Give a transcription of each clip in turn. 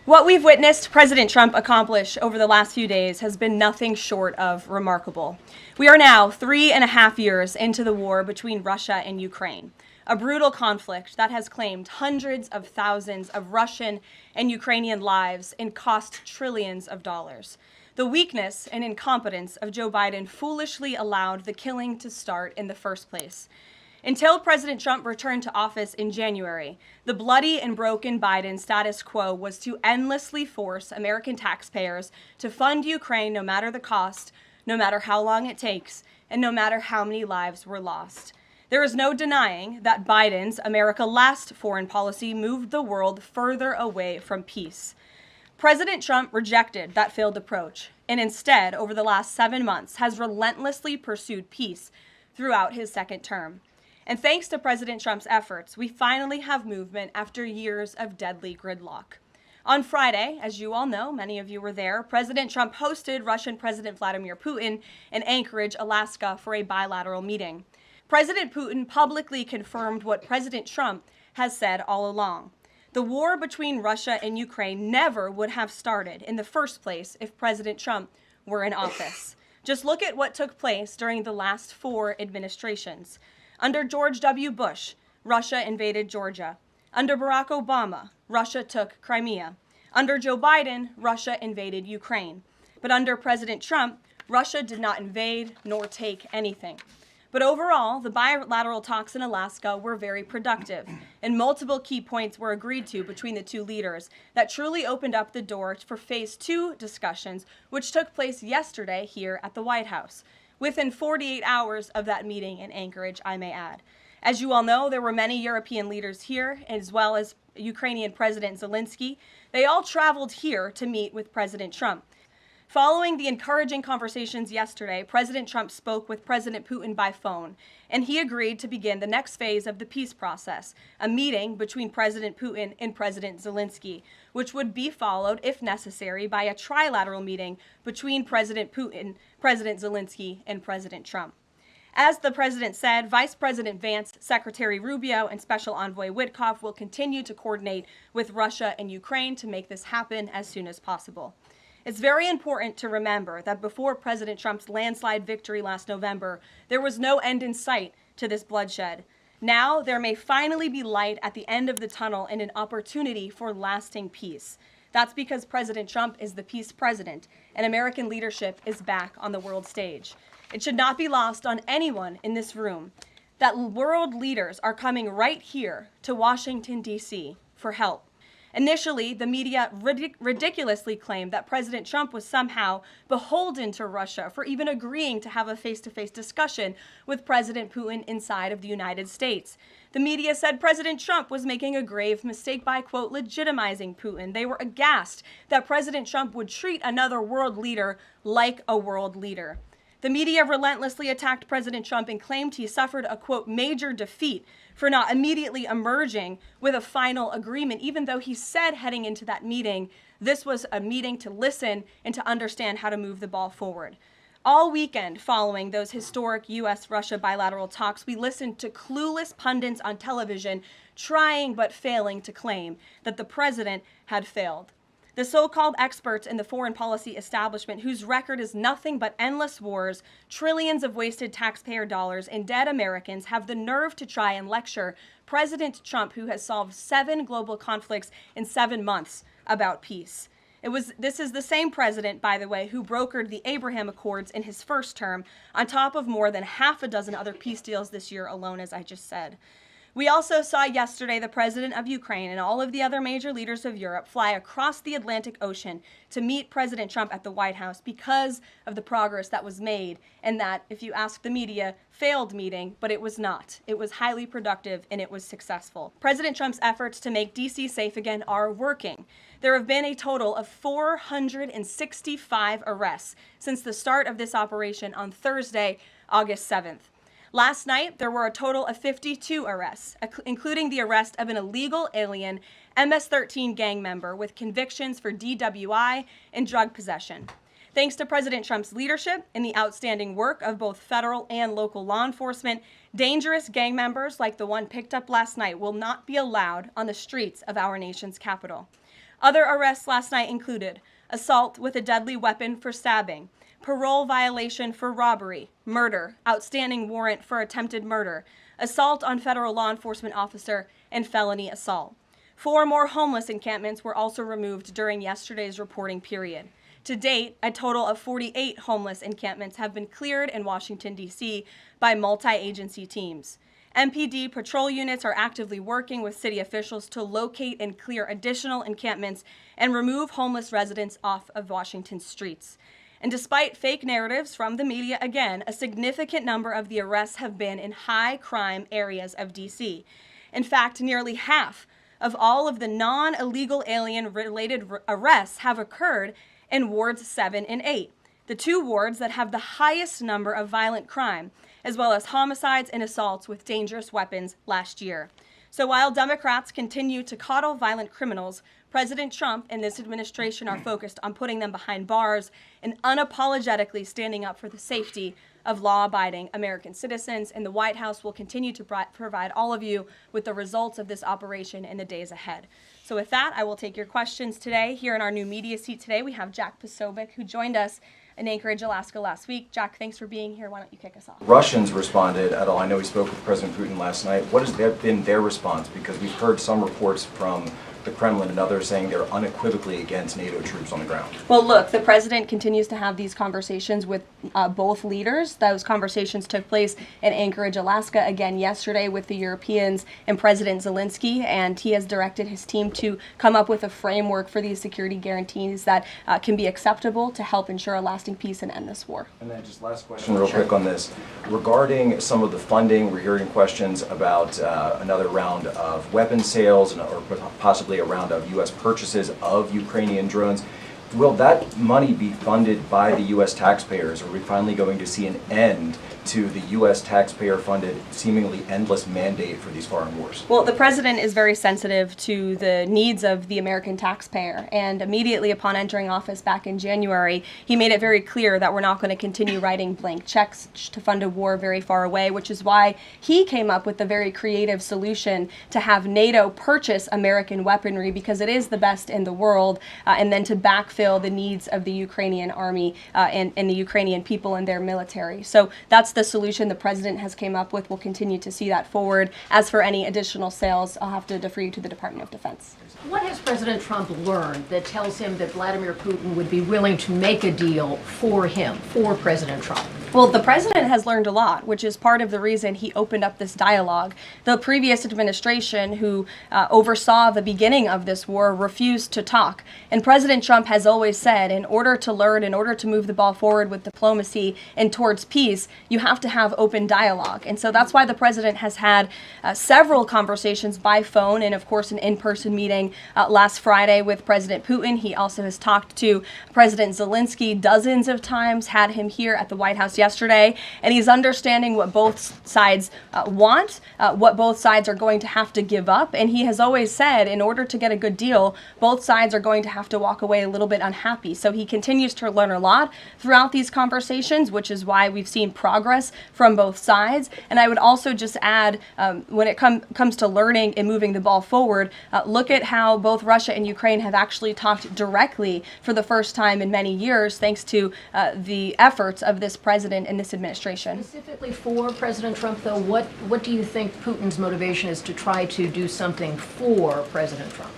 What we've witnessed President Trump accomplish over the last few days has been nothing short of remarkable. We are now 3.5 years into the war between Russia and Ukraine, a brutal conflict that has claimed hundreds of thousands of Russian and Ukrainian lives and cost trillions of dollars. The weakness and incompetence of Joe Biden foolishly allowed the killing to start in the first place. Until President Trump returned to office in January, the bloody and broken Biden status quo was to endlessly force American taxpayers to fund Ukraine no matter the cost, no matter how long it takes, and no matter how many lives were lost. There is no denying that Biden's America Last foreign policy moved the world further away from peace. President Trump rejected that failed approach and instead, over the last 7 months, has relentlessly pursued peace throughout his second term. And thanks to President Trump's efforts, we finally have movement after years of deadly gridlock. On Friday, as you all know, many of you were there, President Trump hosted Russian President Vladimir Putin in Anchorage, Alaska, for a bilateral meeting. President Putin publicly confirmed what President Trump has said all along. The war between Russia and Ukraine never would have started in the first place if President Trump were in office. Just look at what took place during the last 4 administrations. Under George W. Bush, Russia invaded Georgia. Under Barack Obama, Russia took Crimea. Under Joe Biden, Russia invaded Ukraine. But under President Trump, Russia did not invade nor take anything. But overall, the bilateral talks in Alaska were very productive, and multiple key points were agreed to between the two leaders that truly opened up the door for Phase 2 discussions, which took place yesterday here at the White House. Within 48 hours of that meeting in Anchorage, I may add. As you all know, there were many European leaders here, as well as Ukrainian President Zelensky. They all traveled here to meet with President Trump. Following the encouraging conversations yesterday, President Trump spoke with President Putin by phone, and he agreed to begin the next phase of the peace process, a meeting between President Putin and President Zelensky, which would be followed, if necessary, by a trilateral meeting between President Putin, President Zelensky, and President Trump. As the president said, Vice President Vance, Secretary Rubio, and Special Envoy Witkoff will continue to coordinate with Russia and Ukraine to make this happen as soon as possible. It's very important to remember that before President Trump's landslide victory last November, there was no end in sight to this bloodshed. Now, there may finally be light at the end of the tunnel and an opportunity for lasting peace. That's because President Trump is the peace president, and American leadership is back on the world stage. It should not be lost on anyone in this room that world leaders are coming right here to Washington, D.C. for help. Initially, the media ridiculously claimed that President Trump was somehow beholden to Russia for even agreeing to have a face-to-face discussion with President Putin inside of the United States. The media said President Trump was making a grave mistake by, quote, legitimizing Putin. They were aghast that President Trump would treat another world leader like a world leader. The media relentlessly attacked President Trump and claimed he suffered a, quote, major defeat for not immediately emerging with a final agreement, even though he said heading into that meeting, this was a meeting to listen and to understand how to move the ball forward. All weekend following those historic U.S.-Russia bilateral talks, we listened to clueless pundits on television trying but failing to claim that the president had failed. The so-called experts in the foreign policy establishment, whose record is nothing but endless wars, trillions of wasted taxpayer dollars, and dead Americans, have the nerve to try and lecture President Trump, who has solved 7 global conflicts in 7 months, about peace. This is the same president, by the way, who brokered the Abraham Accords in his first term, on top of more than half a dozen other peace deals this year alone, as I just said. We also saw yesterday the president of Ukraine and all of the other major leaders of Europe fly across the Atlantic Ocean to meet President Trump at the White House because of the progress that was made, and that, if you ask the media, failed meeting, but it was not. It was highly productive and it was successful. President Trump's efforts to make D.C. safe again are working. There have been a total of 465 arrests since the start of this operation on Thursday, August 7th. Last night, there were a total of 52 arrests, including the arrest of an illegal alien MS-13 gang member with convictions for DWI and drug possession. Thanks to President Trump's leadership and the outstanding work of both federal and local law enforcement, dangerous gang members like the one picked up last night will not be allowed on the streets of our nation's capital. Other arrests last night included assault with a deadly weapon for stabbing, parole violation for robbery, murder, outstanding warrant for attempted murder, assault on federal law enforcement officer, and felony assault. 4 more homeless encampments were also removed during yesterday's reporting period. To date, a total of 48 homeless encampments have been cleared in Washington, D.C. by multi-agency teams. MPD patrol units are actively working with city officials to locate and clear additional encampments and remove homeless residents off of Washington's streets. And despite fake narratives from the media, again, a significant number of the arrests have been in high crime areas of D.C. In fact, nearly half of all of the non-illegal alien-related arrests have occurred in wards 7 and 8, the 2 wards that have the highest number of violent crime, as well as homicides and assaults with dangerous weapons last year. So while Democrats continue to coddle violent criminals, President Trump and this administration are focused on putting them behind bars and unapologetically standing up for the safety of law-abiding American citizens. And the White House will continue to provide all of you with the results of this operation in the days ahead. So with that, I will take your questions today. Here in our new media seat today, we have Jack Posobiec, who joined us in Anchorage, Alaska last week. Jack, thanks for being here. Why don't you kick us off? Russians responded at all. I know we spoke with President Putin last night. What has been their response? Because we've heard some reports from the Kremlin and others saying they're unequivocally against NATO troops on the ground. Well, look, the president continues to have these conversations with both leaders. Those conversations took place in Anchorage, Alaska, again yesterday with the Europeans and President Zelensky, and he has directed his team to come up with a framework for these security guarantees that can be acceptable to help ensure a lasting peace and end this war. And then just last question real quick on this. Regarding some of the funding, we're hearing questions about another round of weapons sales or possibly a round of U.S. purchases of Ukrainian drones. Will that money be funded by the U.S. taxpayers? Are we finally going to see an end to the U.S. taxpayer-funded, seemingly endless mandate for these foreign wars? Well, the president is very sensitive to the needs of the American taxpayer, and immediately upon entering office back in January, he made it very clear that we're not going to continue writing blank checks to fund a war very far away, which is why he came up with the very creative solution to have NATO purchase American weaponry, because it is the best in the world, and then to backfill the needs of the Ukrainian army and the Ukrainian people and their military. So that's the solution the president has came up with. We'll continue to see that forward. As for any additional sales, I'll have to defer you to the Department of Defense. What has President Trump learned that tells him that Vladimir Putin would be willing to make a deal for him, for President Trump? Well, the president has learned a lot, which is part of the reason he opened up this dialogue. The previous administration, who oversaw the beginning of this war, refused to talk. And President Trump has always said, in order to learn, in order to move the ball forward with diplomacy and towards peace, you have to have open dialogue. And so that's why the president has had several conversations by phone and, of course, an in-person meeting last Friday with President Putin. He also has talked to President Zelensky dozens of times, had him here at the White House yesterday, and he's understanding what both sides want, what both sides are going to have to give up. And he has always said, in order to get a good deal, both sides are going to have to walk away a little bit unhappy. So he continues to learn a lot throughout these conversations, which is why we've seen progress from both sides. And I would also just add, when it comes to learning and moving the ball forward, look at how both Russia and Ukraine have actually talked directly for the first time in many years, thanks to the efforts of this president and this administration. Specifically for President Trump, though, what do you think Putin's motivation is to try to do something for President Trump,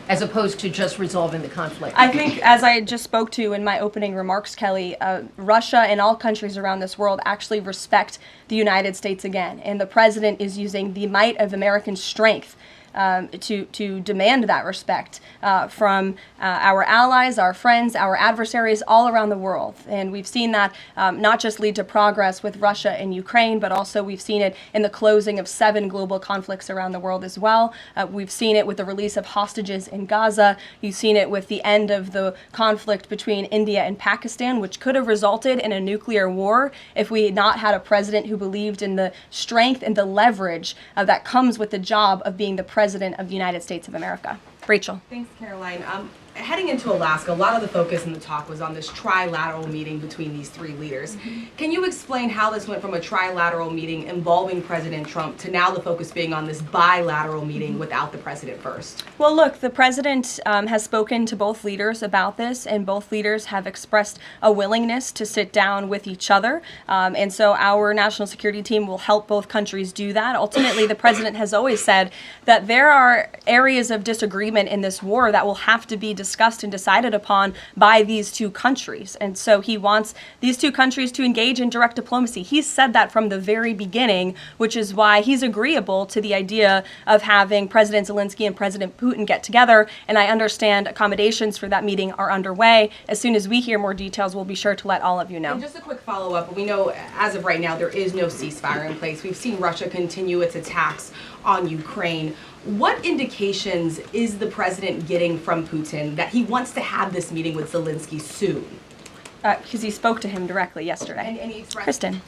as opposed to just resolving the conflict? I think, as I just spoke to in my opening remarks, Kelly, Russia and all countries around this world actually respect the United States again. And the president is using the might of American strength to demand that respect from our allies, our friends, our adversaries all around the world. And we've seen that not just lead to progress with Russia and Ukraine, but also we've seen it in the closing of 7 global conflicts around the world as well. We've seen it with the release of hostages in Gaza. You've seen it with the end of the conflict between India and Pakistan, which could have resulted in a nuclear war if we had not had a president who believed in the strength and the leverage that comes with the job of being the President of the United States of America. Rachel. Thanks, Caroline. heading into Alaska, a lot of the focus in the talk was on this trilateral meeting between these three leaders. Can you explain how this went from a trilateral meeting involving President Trump to now the focus being on this bilateral meeting without the president first? Well, look, the president has spoken to both leaders about this, and both leaders have expressed a willingness to sit down with each other. And so our national security team will help both countries do that. Ultimately, the president has always said that there are areas of disagreement in this war that will have to be discussed and decided upon by these two countries. And so he wants these two countries to engage in direct diplomacy. He's said that from the very beginning, which is why he's agreeable to the idea of having President Zelensky and President Putin get together. And I understand accommodations for that meeting are underway. As soon as we hear more details, we'll be sure to let all of you know. And just a quick follow-up. We know as of right now there is no ceasefire in place. We've seen Russia continue its attacks on Ukraine. What indications is the president getting from Putin that he wants to have this meeting with Zelensky soon? Because he spoke to him directly yesterday. And he expressed... Kristen.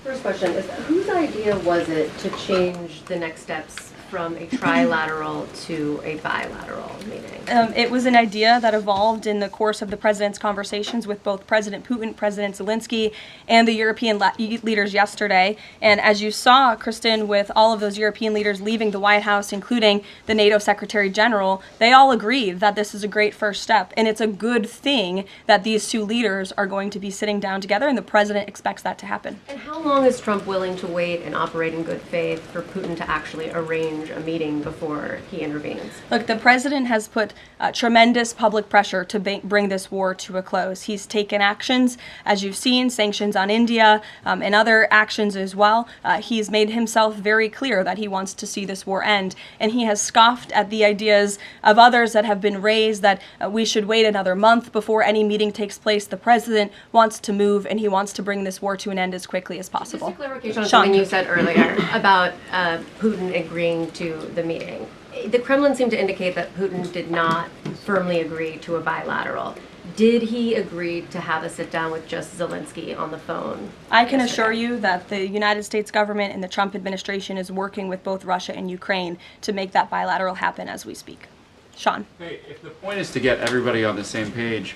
First question is, whose idea was it to change the next steps from a trilateral to a bilateral meeting? It was an idea that evolved in the course of the president's conversations with both President Putin, President Zelensky, and the European leaders yesterday. And as you saw, Kristen, with all of those European leaders leaving the White House, including the NATO Secretary General, they all agreed that this is a great first step. And it's a good thing that these two leaders are going to be sitting down together, and the president expects that to happen. And how long is Trump willing to wait and operate in good faith for Putin to actually arrange a meeting before he intervenes? Look, the president has put tremendous public pressure to bring this war to a close. He's taken actions, as you've seen, sanctions on India and other actions as well. He's made himself very clear that he wants to see this war end, and he has scoffed at the ideas of others that have been raised that we should wait another month before any meeting takes place. The president wants to move, and he wants to bring this war to an end as quickly as possible. Just a clarification on Sean. something you said earlier about Putin agreeing to the meeting. The Kremlin seemed to indicate that Putin did not firmly agree to a bilateral. Did he agree to have a sit down with just Zelensky on the phone? I can assure you that the United States government and the Trump administration is working with both Russia and Ukraine to make that bilateral happen as we speak. Sean. Hey, if the point is to get everybody on the same page,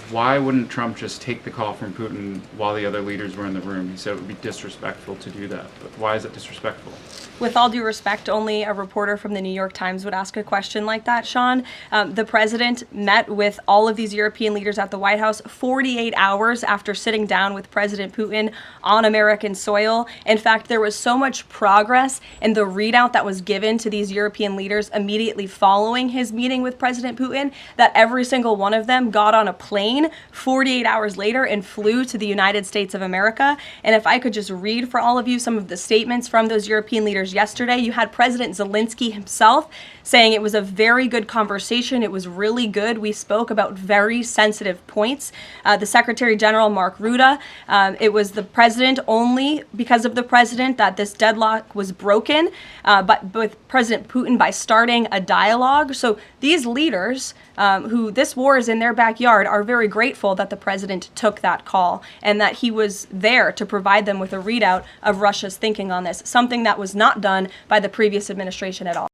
why wouldn't Trump just take the call from Putin while the other leaders were in the room? He said it would be disrespectful to do that. But why is it disrespectful? With all due respect, only a reporter from the New York Times would ask a question like that, Sean. The president met with all of these European leaders at the White House 48 hours after sitting down with President Putin on American soil. In fact, there was so much progress in the readout that was given to these European leaders immediately following his meeting with President Putin that every single one of them got on a plane 48 hours later and flew to the United States of America. And if I could just read for all of you some of the statements from those European leaders yesterday, you had President Zelensky himself saying it was a very good conversation. It was really good. We spoke about very sensitive points. The Secretary General, Mark Rutte, it was the president, only because of the president, that this deadlock was broken, but with President Putin by starting a dialogue. So these leaders, who this war is in their backyard, are very grateful that the president took that call and that he was there to provide them with a readout of Russia's thinking on this, something that was not done by the previous administration at all.